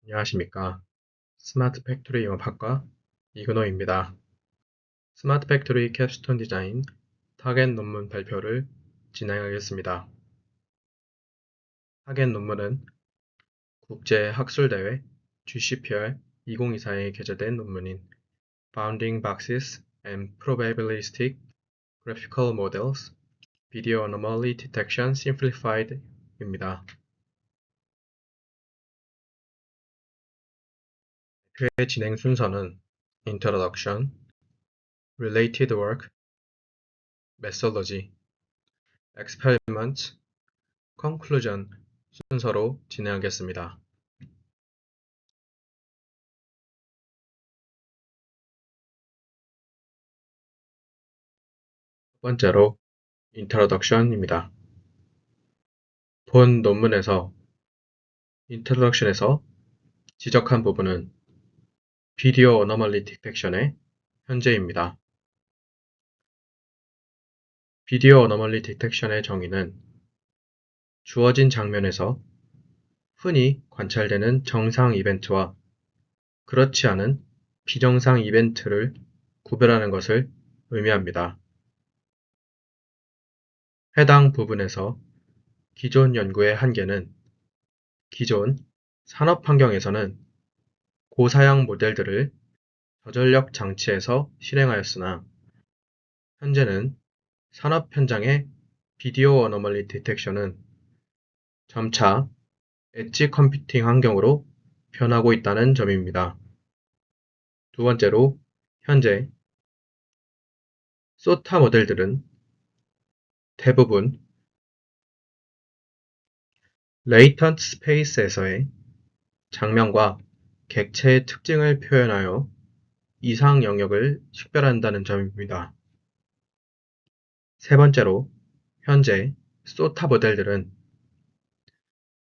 안녕하십니까. 스마트 팩토리 영업학과 이근호입니다. 스마트 팩토리 캡스톤 디자인 타겟 논문 발표를 진행하겠습니다. 타겟 논문은 국제학술대회 GCPR 2024에 게재된 논문인 Bounding Boxes and Probabilistic Graphical Models Video Anomaly Detection Simplified 입니다. 회 진행 순서는 Introduction, Related Work, Methodology, Experiment, Conclusion 순서로 진행하겠습니다. 첫 번째로 Introduction입니다. 본 논문에서 Introduction에서 지적한 부분은 Video Anomaly Detection의 현재입니다. Video Anomaly Detection의 정의는 주어진 장면에서 흔히 관찰되는 정상 이벤트와 그렇지 않은 비정상 이벤트를 구별하는 것을 의미합니다. 해당 부분에서 기존 연구의 한계는 기존 산업 환경에서는 고사양 모델들을 저전력 장치에서 실행하였으나 현재는 산업 현장의 비디오 어너멀리 디텍션은 점차 엣지 컴퓨팅 환경으로 변하고 있다는 점입니다. 두 번째로 현재 소타 모델들은 대부분 레이턴트 스페이스에서의 장면과 객체의 특징을 표현하여 이상 영역을 식별한다는 점입니다. 세 번째로 현재 소타 모델들은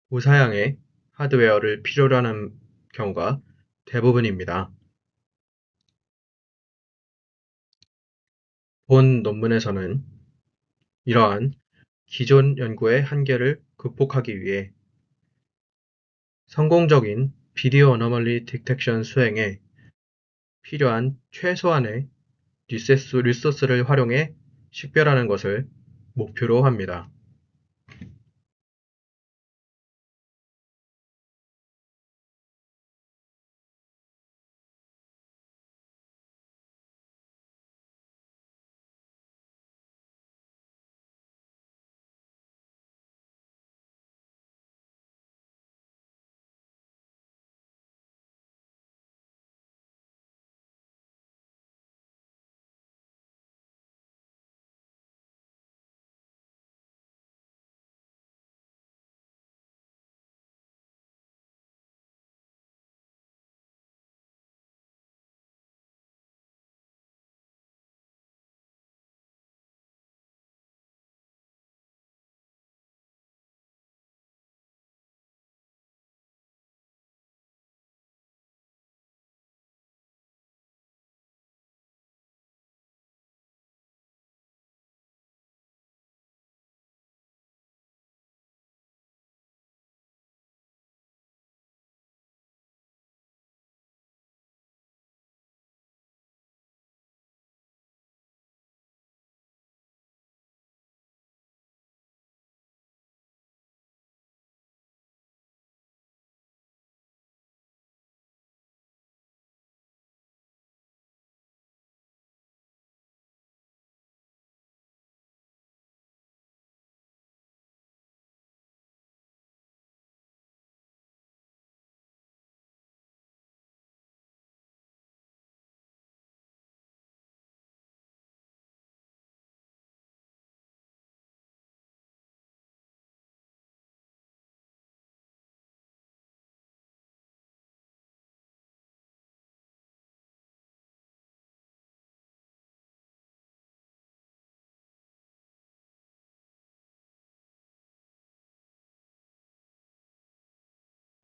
고사양의 하드웨어를 필요로 하는 경우가 대부분입니다. 본 논문에서는 이러한 기존 연구의 한계를 극복하기 위해 성공적인 비디오 어너멀리 디텍션 수행에 필요한 최소한의 리소스를 활용해 식별하는 것을 목표로 합니다.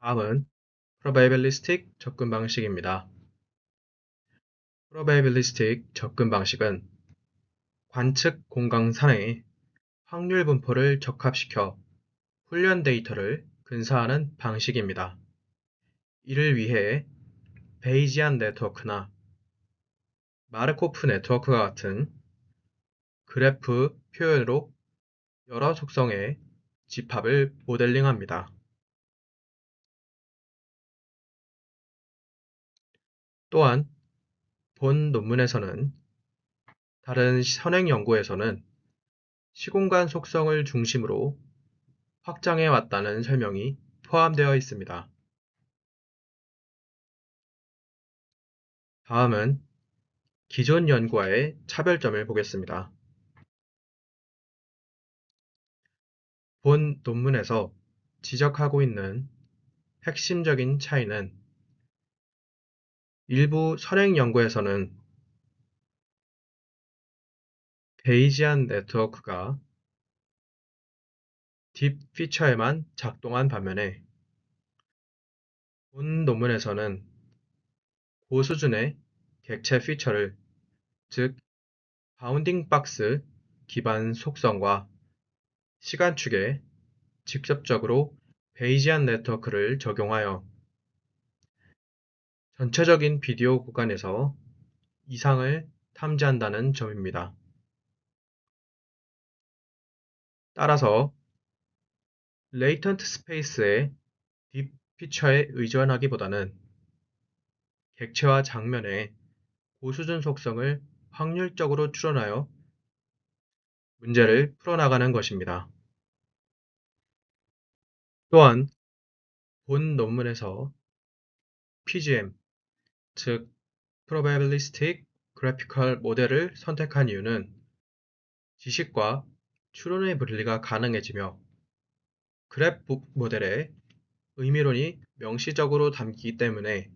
다음은 Probabilistic 접근 방식입니다. Probabilistic 접근 방식은 관측 공간상의 확률 분포를 적합시켜 훈련 데이터를 근사하는 방식입니다. 이를 위해 베이지안 네트워크나 마르코프 네트워크와 같은 그래프 표현으로 여러 속성의 집합을 모델링합니다. 또한 본 논문에서는 다른 선행 연구에서는 시공간 속성을 중심으로 확장해 왔다는 설명이 포함되어 있습니다. 다음은 기존 연구와의 차별점을 보겠습니다. 본 논문에서 지적하고 있는 핵심적인 차이는 일부 선행 연구에서는 베이지안 네트워크가 딥 피처에만 작동한 반면에 본 논문에서는 고수준의 객체 피처를, 즉 바운딩 박스 기반 속성과 시간축에 직접적으로 베이지안 네트워크를 적용하여 전체적인 비디오 구간에서 이상을 탐지한다는 점입니다. 따라서 레이턴트 스페이스의 딥 피처에 의존하기보다는 객체와 장면의 고수준 속성을 확률적으로 추론하여 문제를 풀어나가는 것입니다. 또한 본 논문에서 PGM, 즉 Probabilistic Graphical 모델을 선택한 이유는 지식과 추론의 분리가 가능해지며 그래프 모델의 의미론이 명시적으로 담기기 때문에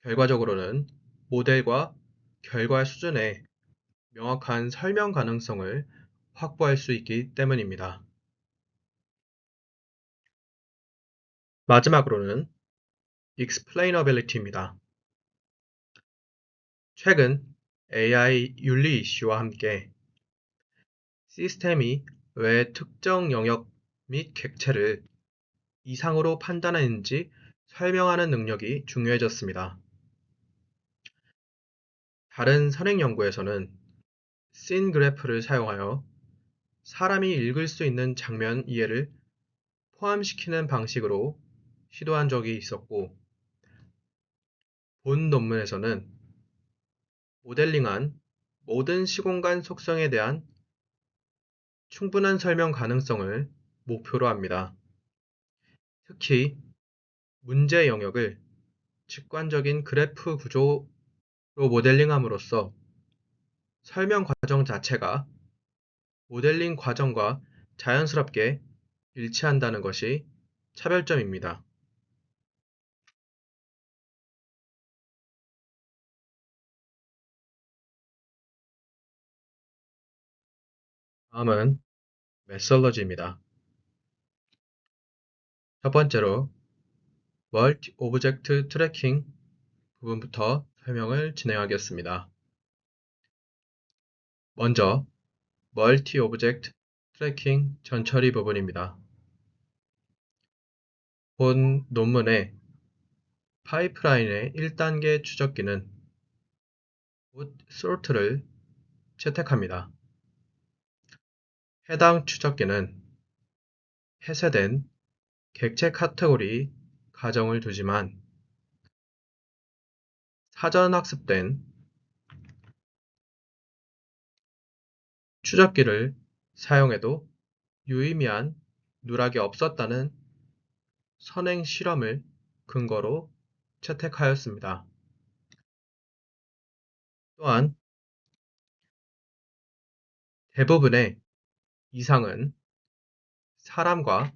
결과적으로는 모델과 결과 수준의 명확한 설명 가능성을 확보할 수 있기 때문입니다. 마지막으로는 explainability입니다. 최근 AI 윤리 이슈와 함께 시스템이 왜 특정 영역 및 객체를 이상으로 판단하는지 설명하는 능력이 중요해졌습니다. 다른 선행 연구에서는 씬 그래프를 사용하여 사람이 읽을 수 있는 장면 이해를 포함시키는 방식으로 시도한 적이 있었고, 본 논문에서는 모델링한 모든 시공간 속성에 대한 충분한 설명 가능성을 목표로 합니다. 특히 문제 영역을 직관적인 그래프 구조로 모델링함으로써 설명 과정 자체가 모델링 과정과 자연스럽게 일치한다는 것이 차별점입니다. 다음은 메솔로지입니다. 첫 번째로 멀티 오브젝트 트래킹 부분부터 설명을 진행하겠습니다. 먼저 멀티 오브젝트 트래킹 전처리 부분입니다. 본 논문의 파이프라인의 1단계 추적기는 곧 sort를 채택합니다. 해당 추적기는 폐쇄된 객체 카테고리 가정을 두지만 사전 학습된 추적기를 사용해도 유의미한 누락이 없었다는 선행 실험을 근거로 채택하였습니다. 또한 대부분의 이상은 사람과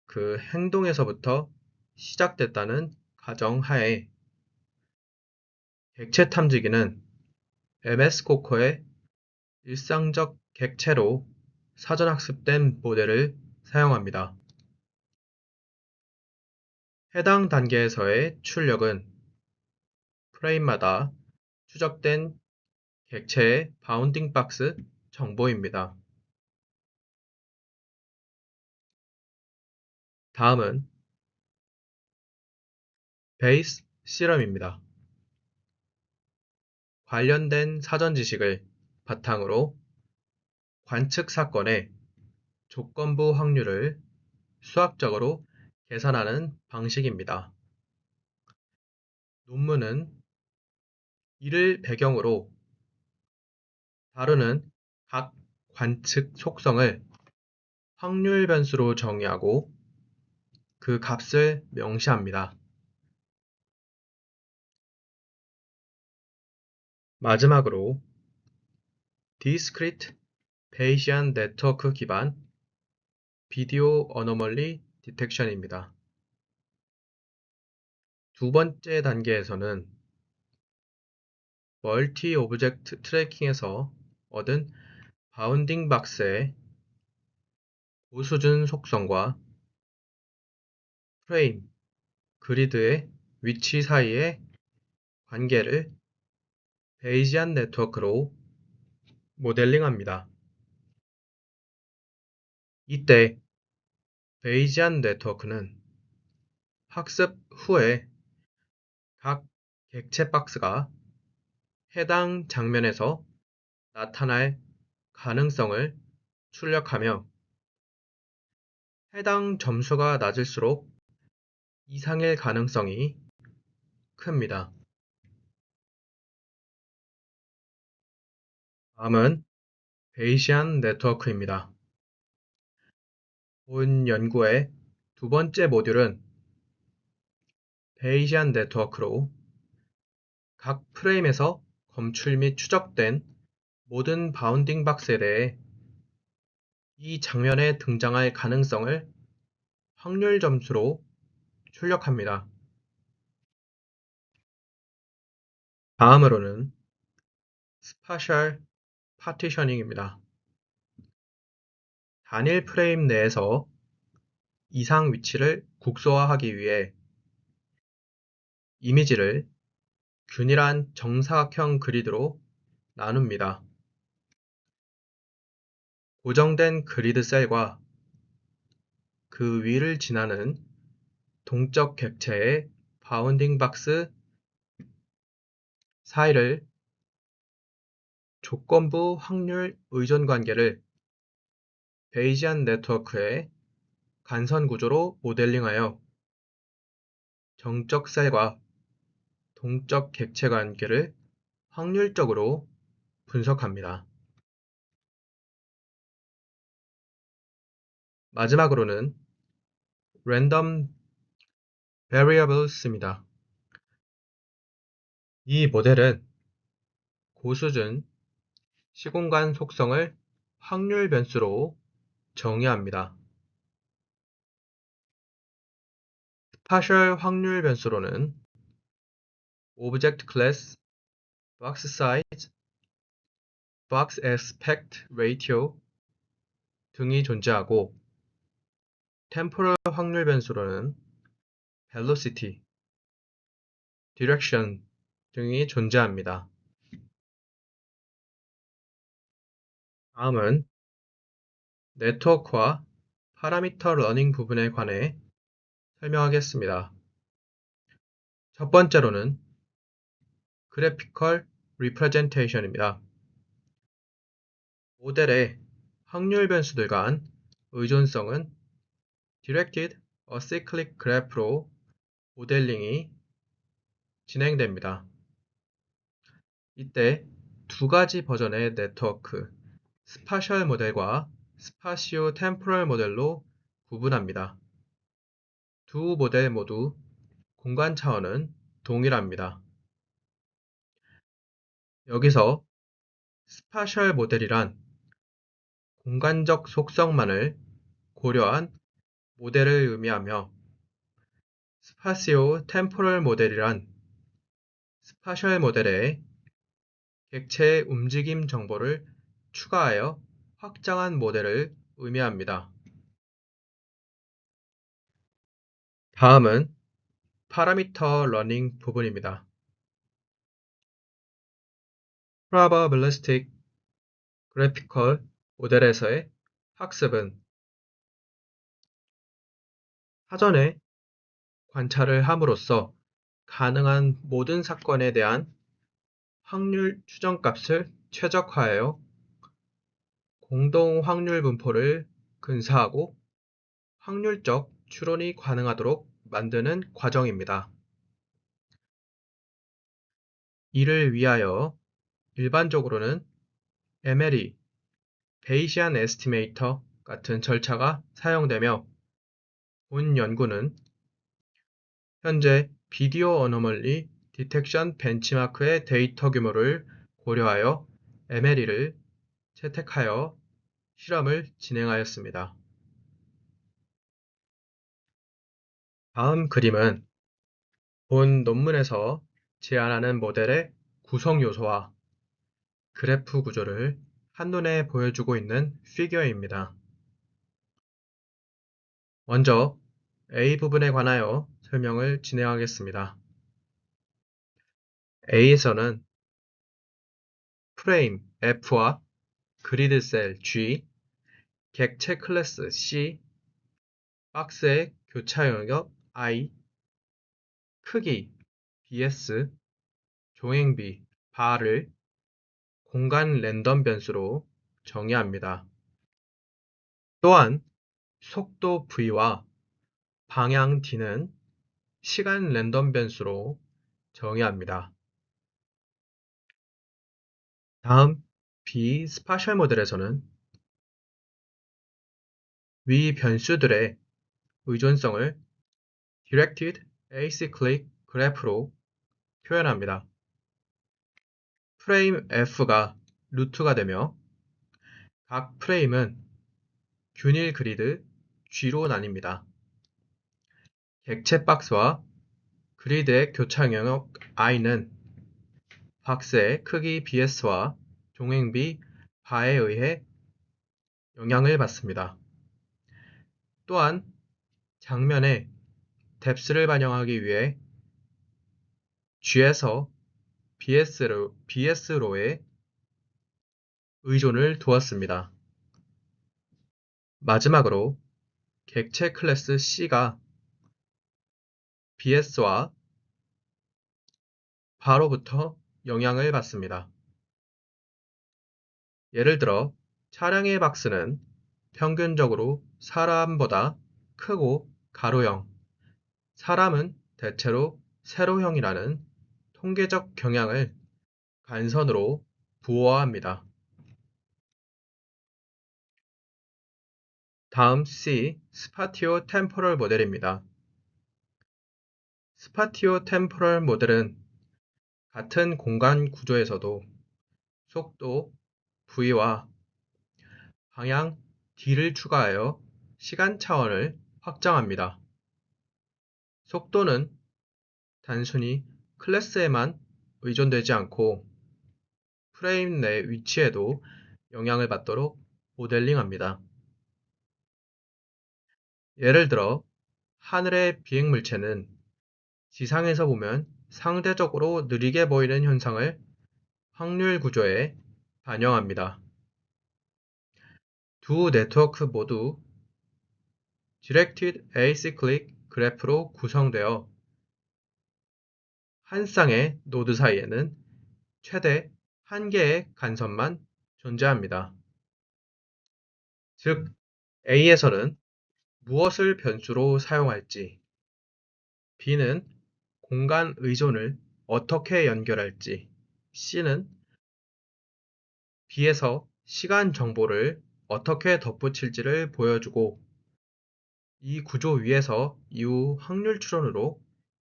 그 행동에서부터 시작됐다는 가정하에 객체 탐지기는 MS 코코의 일상적 객체로 사전 학습된 모델을 사용합니다. 해당 단계에서의 출력은 프레임마다 추적된 객체의 바운딩 박스 정보입니다. 다음은 베이스 시럼입니다. 관련된 사전 지식을 바탕으로 관측 사건의 조건부 확률을 수학적으로 계산하는 방식입니다. 논문은 이를 배경으로 다루는 각 관측 속성을 확률 변수로 정의하고 그 값을 명시합니다. 마지막으로 Discrete Bayesian 네트워크 기반 비디오 어노멀리 디텍션입니다. 두 번째 단계에서는 멀티 오브젝트 트래킹에서 얻은 바운딩 박스의 고수준 속성과 프레임, 그리드의 위치 사이의 관계를 베이지안 네트워크로 모델링합니다. 이때 베이지안 네트워크는 학습 후에 각 객체 박스가 해당 장면에서 나타날 가능성을 출력하며 해당 점수가 낮을수록 이상일 가능성이 큽니다. 다음은 베이시안 네트워크입니다. 본 연구의 두 번째 모듈은 베이시안 네트워크로 각 프레임에서 검출 및 추적된 모든 바운딩 박스에 대해 이 장면에 등장할 가능성을 확률 점수로 출력합니다. 다음으로는 스파셜 파티셔닝입니다. 단일 프레임 내에서 이상 위치를 국소화하기 위해 이미지를 균일한 정사각형 그리드로 나눕니다. 고정된 그리드 셀과 그 위를 지나는 동적 객체의 바운딩 박스 사이를 조건부 확률 의존 관계를 베이지안 네트워크의 간선 구조로 모델링하여 정적 셀과 동적 객체 관계를 확률적으로 분석합니다. 마지막으로는 랜덤 variables입니다. 이 모델은 고수준 시공간 속성을 확률 변수로 정의합니다. 스파셜 확률 변수로는 Object Class, Box Size, Box Aspect Ratio 등이 존재하고 템포럴 확률 변수로는 Velocity, Direction 등이 존재합니다. 다음은 네트워크와 파라미터 러닝 부분에 관해 설명하겠습니다. 첫 번째로는 Graphical Representation입니다. 모델의 확률 변수들 간 의존성은 Directed Acyclic Graph로 모델링이 진행됩니다. 이때 두 가지 버전의 네트워크, 스파셜 모델과 스파시오 템포럴 모델로 구분합니다. 두 모델 모두 공간 차원은 동일합니다. 여기서 스파셜 모델이란 공간적 속성만을 고려한 모델을 의미하며 스파시오 템포럴 모델이란 스파셜 모델에 객체의 움직임 정보를 추가하여 확장한 모델을 의미합니다. 다음은 파라미터 러닝 부분입니다. Probabilistic Graphical 모델에서의 학습은 사전에 관찰을 함으로써 가능한 모든 사건에 대한 확률 추정값을 최적화하여 공동 확률 분포를 근사하고 확률적 추론이 가능하도록 만드는 과정입니다. 이를 위하여 일반적으로는 MLE, 베이시안 에스티메이터 같은 절차가 사용되며 본 연구는 현재 비디오 어노멀리 디텍션 벤치마크의 데이터 규모를 고려하여 MLE를 채택하여 실험을 진행하였습니다. 다음 그림은 본 논문에서 제안하는 모델의 구성 요소와 그래프 구조를 한눈에 보여주고 있는 피겨입니다. 먼저 A 부분에 관하여 설명을 진행하겠습니다. A에서는 프레임 F와 그리드 셀 G, 객체 클래스 C, 박스의 교차 영역 I, 크기 BS, 종횡비 bar를 공간 랜덤 변수로 정의합니다. 또한 속도 V와 방향 D는 시간 랜덤 변수로 정의합니다. 다음 B 스파셜 모델에서는 위 변수들의 의존성을 Directed Acyclic Graph로 표현합니다. 프레임 F가 루트가 되며 각 프레임은 균일 그리드 G로 나뉩니다. 객체 박스와 그리드의 교차 영역 I는 박스의 크기 BS와 종횡비 바에 의해 영향을 받습니다. 또한 장면의 뎁스를 반영하기 위해 G에서 BS로의 의존을 두었습니다. 마지막으로 객체 클래스 C가 BS와 바로부터 영향을 받습니다. 예를 들어 차량의 박스는 평균적으로 사람보다 크고 가로형, 사람은 대체로 세로형이라는 통계적 경향을 간선으로 부호화합니다. 다음 C, 스파티오 템포럴 모델입니다. 스파티오 템포럴 모델은 같은 공간 구조에서도 속도 V와 방향 D를 추가하여 시간 차원을 확장합니다. 속도는 단순히 클래스에만 의존되지 않고 프레임 내 위치에도 영향을 받도록 모델링합니다. 예를 들어 하늘의 비행물체는 지상에서 보면 상대적으로 느리게 보이는 현상을 확률 구조에 반영합니다. 두 네트워크 모두 Directed Acyclic 그래프로 구성되어 한 쌍의 노드 사이에는 최대 한 개의 간선만 존재합니다. 즉, A에서는 무엇을 변수로 사용할지, B는 공간 의존을 어떻게 연결할지, C는 B에서 시간 정보를 어떻게 덧붙일지를 보여주고 이 구조 위에서 이후 확률 추론으로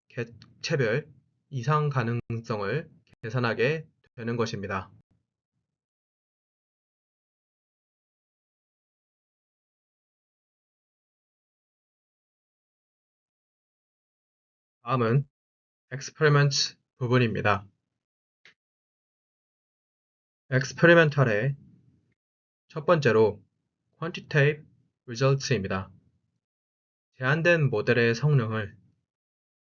객체별 이상 가능성을 계산하게 되는 것입니다. 다음은 experiment 부분입니다. experimental의 첫 번째로 quantitative results입니다. 제한된 모델의 성능을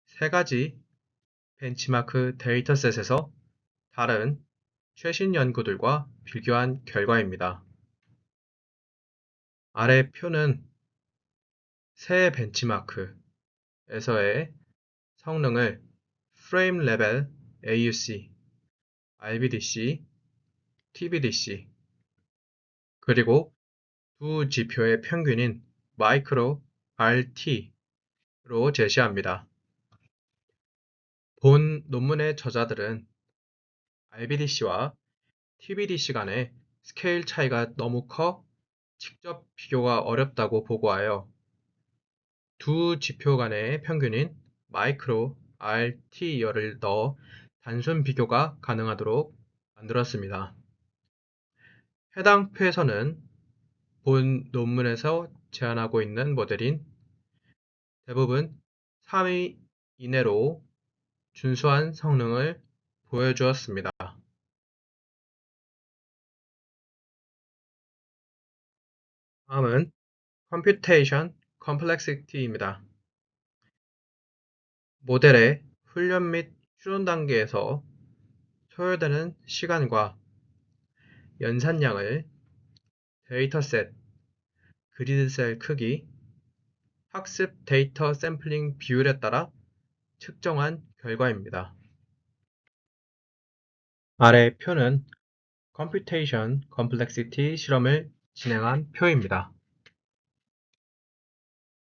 세 가지 벤치마크 데이터셋에서 다른 최신 연구들과 비교한 결과입니다. 아래 표는 새 벤치마크에서의 성능을 프레임 레벨 AUC, RBDC, TBDC, 그리고 두 지표의 평균인 마이크로 RT로 제시합니다. 본 논문의 저자들은 RBDC와 TBDC 간의 스케일 차이가 너무 커 직접 비교가 어렵다고 보고하여 두 지표 간의 평균인 마이크로 RT열을 넣어 단순 비교가 가능하도록 만들었습니다. 해당 표에서는 본 논문에서 제안하고 있는 모델인 대부분 3위 이내로 준수한 성능을 보여주었습니다. 다음은 Computation Complexity입니다. 모델의 훈련 및 추론 단계에서 소요되는 시간과 연산량을 데이터셋, 그리드셀 크기, 학습 데이터 샘플링 비율에 따라 측정한 결과입니다. 아래 표는 Computation Complexity 실험을 진행한 표입니다.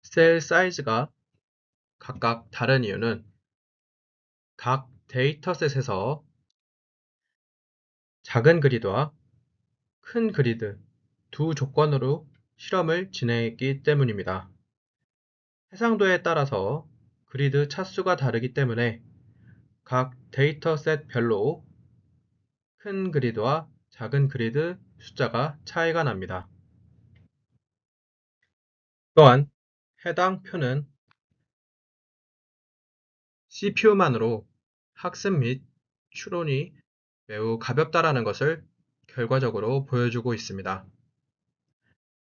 셀 사이즈가 각각 다른 이유는 각 데이터셋에서 작은 그리드와 큰 그리드 두 조건으로 실험을 진행했기 때문입니다. 해상도에 따라서 그리드 차수가 다르기 때문에 각 데이터셋별로 큰 그리드와 작은 그리드 숫자가 차이가 납니다. 또한 해당 표는 CPU만으로 학습 및 추론이 매우 가볍다라는 것을 결과적으로 보여주고 있습니다.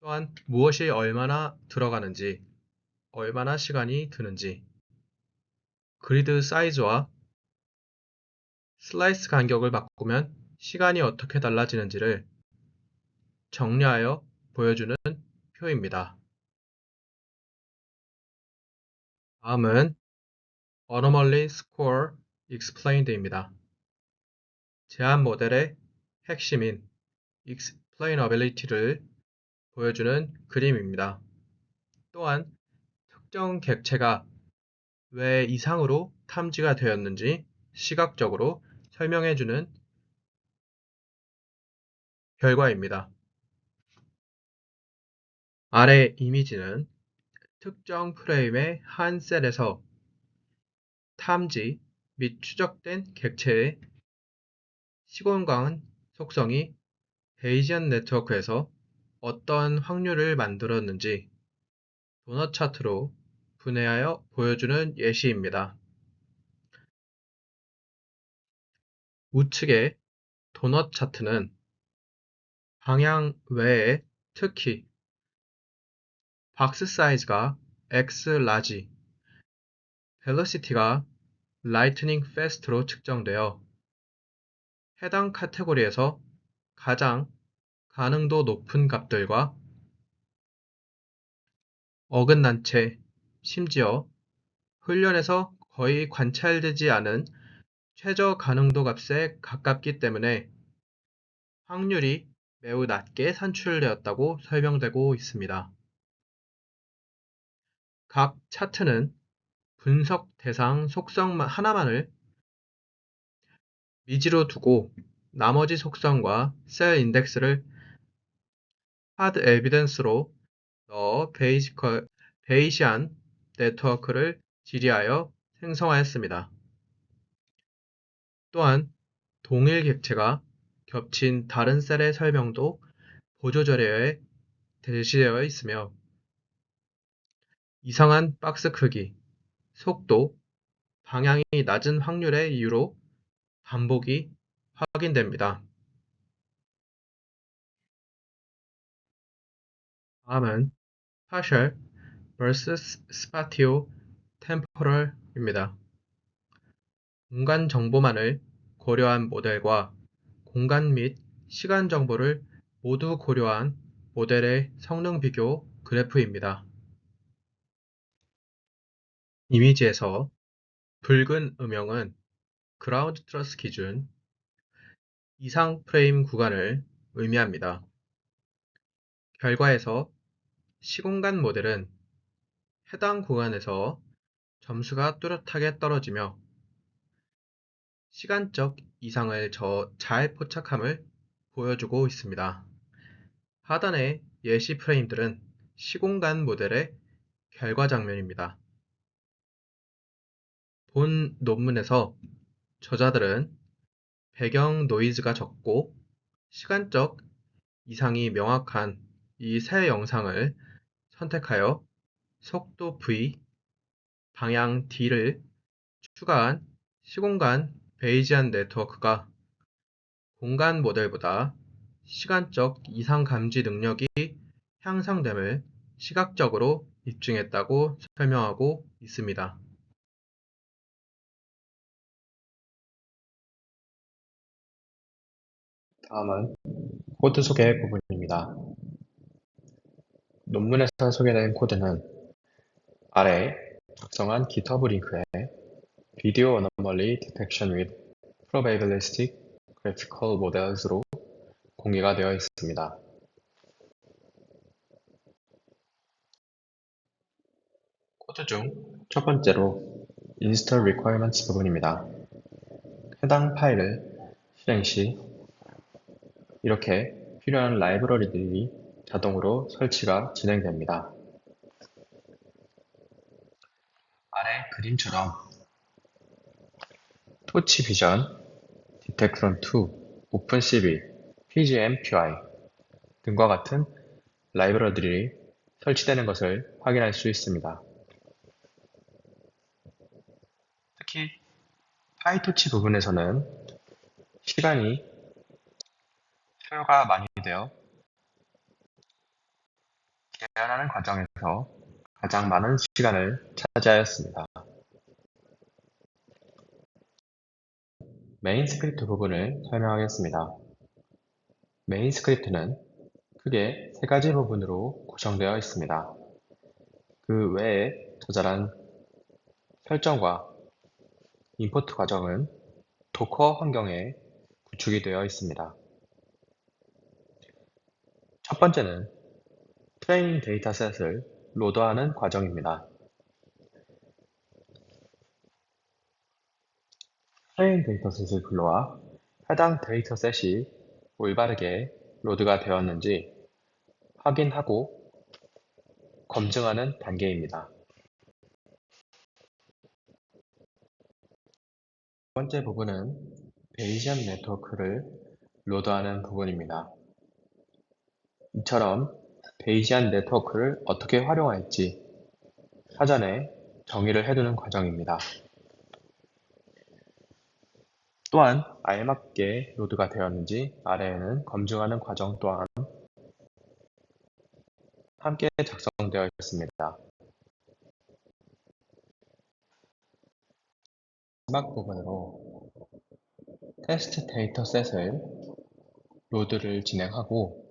또한 무엇이 얼마나 들어가는지, 얼마나 시간이 드는지, 그리드 사이즈와 슬라이스 간격을 바꾸면 시간이 어떻게 달라지는지를 정리하여 보여주는 표입니다. 다음은 Anomaly Score Explained입니다. 제한 모델의 핵심인 explainability를 보여주는 그림입니다. 또한 특정 객체가 왜 이상으로 탐지가 되었는지 시각적으로 설명해주는 결과입니다. 아래 이미지는 특정 프레임의 한 셀에서 탐지 및 추적된 객체의 시공간 속성이 베이지언 네트워크에서 어떤 확률을 만들었는지 도넛 차트로 분해하여 보여주는 예시입니다. 우측의 도넛 차트는 방향 외에 특히 박스 사이즈가 X 라지, 벨로시티가 라이트닝 패스트로 측정되어 해당 카테고리에서 가장 가능도 높은 값들과 어긋난 채 심지어 훈련에서 거의 관찰되지 않은 최저 가능도 값에 가깝기 때문에 확률이 매우 낮게 산출되었다고 설명되고 있습니다. 각 차트는 분석 대상 속성 하나만을 미지로 두고 나머지 속성과 셀 인덱스를 하드 에비던스로 넣어 베이시안 네트워크를 질의하여 생성하였습니다. 또한 동일 객체가 겹친 다른 셀의 설명도 보조 자료에 제시되어 있으며 이상한 박스 크기, 속도, 방향이 낮은 확률의 이유로 반복이 확인됩니다. 다음은 Spatial vs Spatio Temporal입니다. 공간 정보만을 고려한 모델과 공간 및 시간 정보를 모두 고려한 모델의 성능 비교 그래프입니다. 이미지에서 붉은 음영은 그라운드 트러스 기준 이상 프레임 구간을 의미합니다. 결과에서 시공간 모델은 해당 구간에서 점수가 뚜렷하게 떨어지며 시간적 이상을 잘 포착함을 보여주고 있습니다. 하단의 예시 프레임들은 시공간 모델의 결과 장면입니다. 본 논문에서 저자들은 배경 노이즈가 적고 시간적 이상이 명확한 이 세 영상을 선택하여 속도 V, 방향 D를 추가한 시공간 베이지안 네트워크가 공간 모델보다 시간적 이상 감지 능력이 향상됨을 시각적으로 입증했다고 설명하고 있습니다. 다음은 코드 소개 부분입니다. 논문에서 소개된 코드는 아래 작성한 GitHub 링크에 Video Anomaly Detection with Probabilistic Graphical Models로 공개가 되어 있습니다. 코드 중 첫 번째로 Install Requirements 부분입니다. 해당 파일을 실행 시 이렇게 필요한 라이브러리들이 자동으로 설치가 진행됩니다. 아래 그림처럼 토치 비전, 디텍션2, 오픈CV, PGMPI 등과 같은 라이브러리들이 설치되는 것을 확인할 수 있습니다. 특히 파이토치 부분에서는 시간이 소요가 많이 되어 개연하는 과정에서 가장 많은 시간을 차지하였습니다. 메인 스크립트 부분을 설명하겠습니다. 메인 스크립트는 크게 세 가지 부분으로 구성되어 있습니다. 그 외에 저자란 설정과 임포트 과정은 도커 환경에 구축이 되어 있습니다. 첫 번째는 트레이닝 데이터셋을 로드하는 과정입니다. 트레이닝 데이터셋을 불러와 해당 데이터셋이 올바르게 로드가 되었는지 확인하고 검증하는 단계입니다. 두 번째 부분은 베이지안 네트워크를 로드하는 부분입니다. 이처럼 베이지안 네트워크를 어떻게 활용할지 사전에 정의를 해두는 과정입니다. 또한 알맞게 로드가 되었는지 아래에는 검증하는 과정 또한 함께 작성되어 있습니다. 마지막 부분으로 테스트 데이터셋을 로드를 진행하고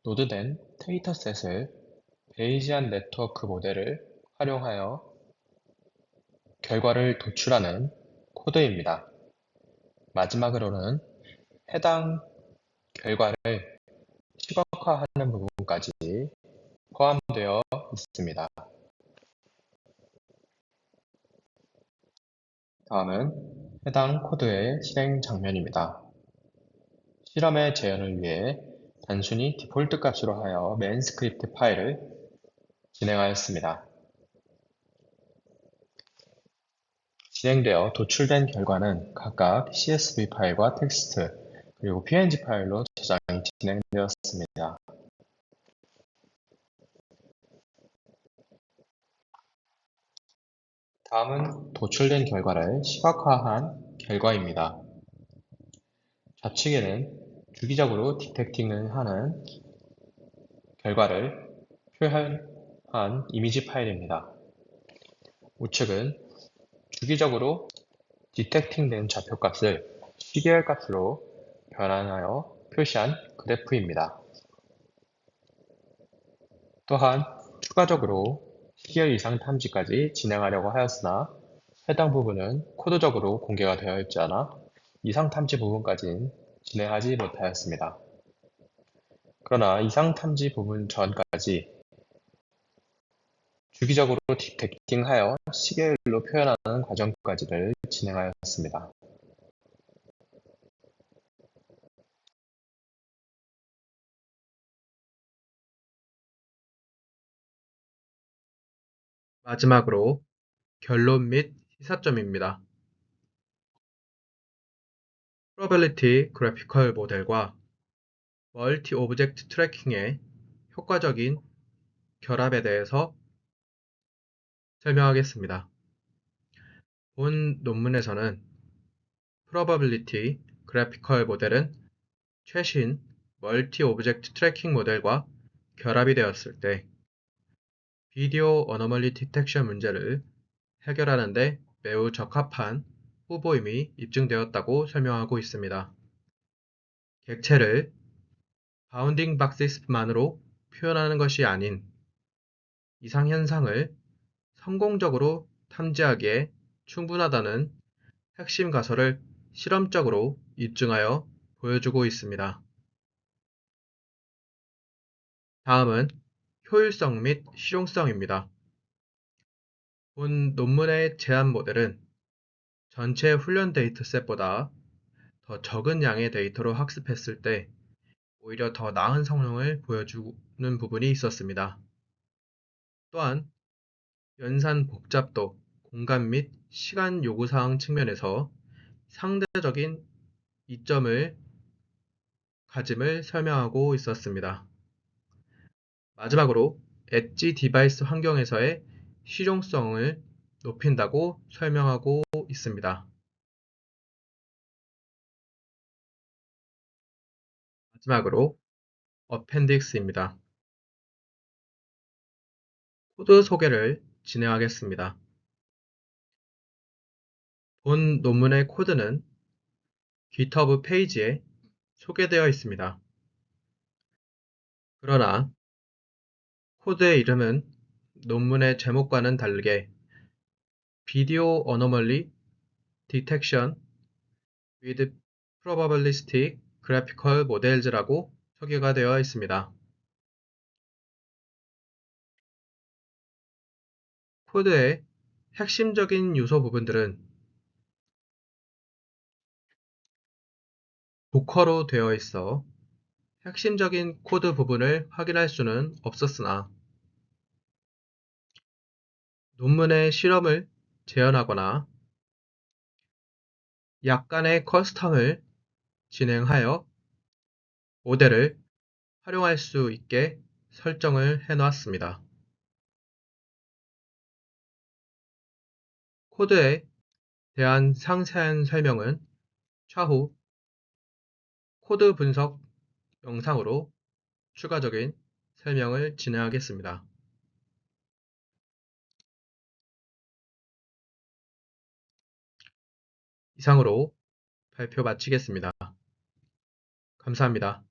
로드된 데이터셋을 베이지안 네트워크 모델을 활용하여 결과를 도출하는 코드입니다. 마지막으로는 해당 결과를 시각화하는 부분까지 포함되어 있습니다. 다음은 해당 코드의 실행 장면입니다. 실험의 재현을 위해 단순히 디폴트 값으로 하여 main 스크립트 파일을 진행하였습니다. 진행되어 도출된 결과는 각각 CSV 파일과 텍스트, 그리고 PNG 파일로 저장이 진행되었습니다. 다음은 도출된 결과를 시각화한 결과입니다. 좌측에는 주기적으로 디텍팅을 하는 결과를 표현한 이미지 파일입니다. 우측은 주기적으로 디텍팅된 좌표값을 시계열 값으로 변환하여 표시한 그래프입니다. 또한 추가적으로 시계열 이상 탐지까지 진행하려고 하였으나 해당 부분은 코드적으로 공개가 되어 있지 않아 이상 탐지 부분까지는 진행하지 못하였습니다. 그러나 이상 탐지 부분 전까지 주기적으로 디텍팅하여 시계열로 표현하는 과정까지를 진행하였습니다. 마지막으로 결론 및 시사점입니다. 프로버빌리티 그래피컬 모델과 멀티 오브젝트 트래킹의 효과적인 결합에 대해서 설명하겠습니다. 본 논문에서는 프로버빌리티 그래피컬 모델은 최신 멀티 오브젝트 트래킹 모델과 결합이 되었을 때 비디오 어너멀리 디텍션 문제를 해결하는 데 매우 적합한 후보임이 입증되었다고 설명하고 있습니다. 객체를 바운딩 박시스만으로 표현하는 것이 아닌 이상 현상을 성공적으로 탐지하기에 충분하다는 핵심 가설을 실험적으로 입증하여 보여주고 있습니다. 다음은 효율성 및 실용성입니다. 본 논문의 제안 모델은 전체 훈련 데이터셋보다 더 적은 양의 데이터로 학습했을 때 오히려 더 나은 성능을 보여주는 부분이 있었습니다. 또한 연산 복잡도, 공간 및 시간 요구사항 측면에서 상대적인 이점을 가짐을 설명하고 있었습니다. 마지막으로 엣지 디바이스 환경에서의 실용성을 높인다고 설명하고 있습니다. 마지막으로 어펜딕스입니다. 코드 소개를 진행하겠습니다. 본 논문의 코드는 GitHub 페이지에 소개되어 있습니다. 그러나 코드의 이름은 논문의 제목과는 다르게 Video Anomaly Detection with Probabilistic Graphical Models라고 소개가 되어 있습니다. 코드의 핵심적인 요소 부분들은 도커로 되어 있어 핵심적인 코드 부분을 확인할 수는 없었으나 논문의 실험을 재현하거나 약간의 커스텀을 진행하여 모델을 활용할 수 있게 설정을 해놓았습니다. 코드에 대한 상세한 설명은 차후 코드 분석 영상으로 추가적인 설명을 진행하겠습니다. 이상으로 발표 마치겠습니다. 감사합니다.